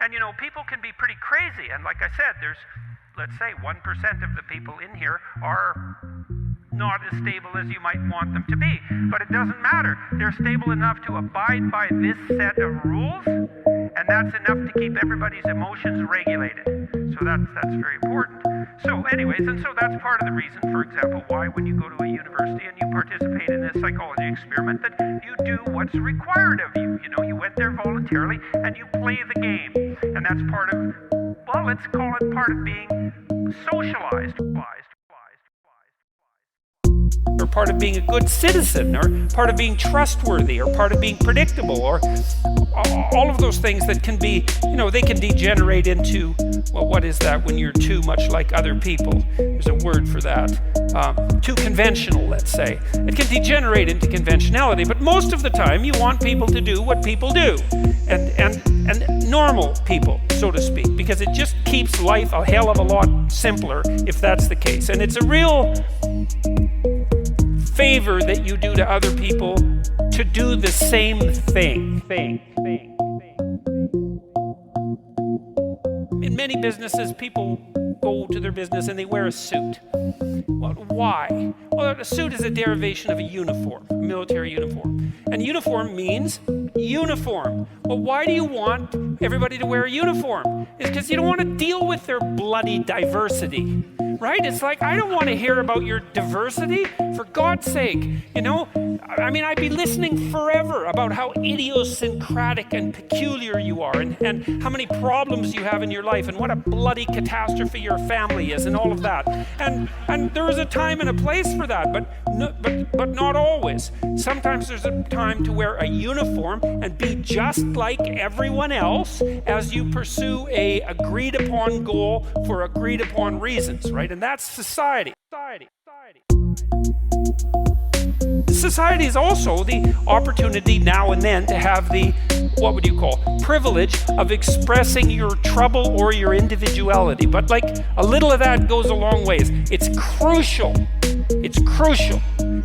And people can be pretty crazy. And like I said, there's, let's say, 1% of the people in here are not as stable as you might want them to be. But it doesn't matter. They're stable enough to abide by this set of rules, and that's enough to keep everybody's emotions regulated. So that's very important. So anyways, and so that's part of the reason, for example, why when you go to a university and you participate in this psychology experiment, that you do what's required of you. You went there voluntarily and you play the game. And that's part of, well, let's call it part of being socialized. Or part of being a good citizen, or part of being trustworthy, or part of being predictable, or all of those things that can be, they can degenerate into, well, what is that when you're too much like other people? There's a word for that. Too conventional, let's say. It can degenerate into conventionality, but most of the time you want people to do what people do, and normal people, so to speak, because it just keeps life a hell of a lot simpler if that's the case. And it's a real favor that you do to other people to do the same thing. In many businesses, people go to their business and they wear a suit. Well, why? Well, a suit is a derivation of a uniform, a military uniform. And uniform means uniform. Well, why do you want everybody to wear a uniform? It's because you don't want to deal with their bloody diversity. Right? It's like, I don't want to hear about your diversity, for God's sake. I'd be listening forever about how idiosyncratic and peculiar you are, and how many problems you have in your life, and what a bloody catastrophe your family is, and all of that. And there is a time and a place for that, but not always. Sometimes there's a time to wear a uniform and be just like everyone else as you pursue a agreed upon goal for agreed upon reasons, right? And that's society. Society is also the opportunity now and then to have the, what would you call, privilege of expressing your trouble or your individuality. But like, a little of that goes a long ways. It's crucial.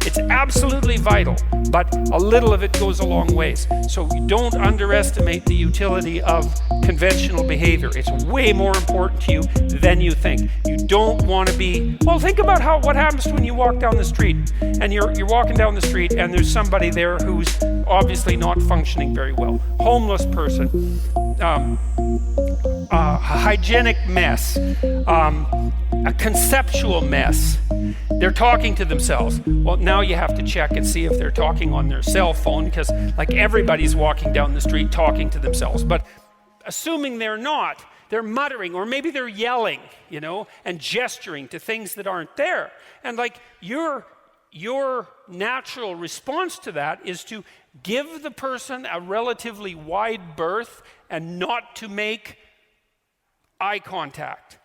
It's absolutely vital, but a little of it goes a long ways. So you don't underestimate the utility of conventional behavior. It's way more important to you than you think. You don't want to be, well, think about what happens when you walk down the street, and you're walking down the street and there's somebody there who's obviously not functioning very well. Homeless person, a hygienic mess, a conceptual mess. They're talking to themselves. Well, now you have to check and see if they're talking on their cell phone, because like everybody's walking down the street talking to themselves. But assuming they're not, they're muttering, or maybe they're yelling, and gesturing to things that aren't there. And like your natural response to that is to give the person a relatively wide berth and not to make eye contact.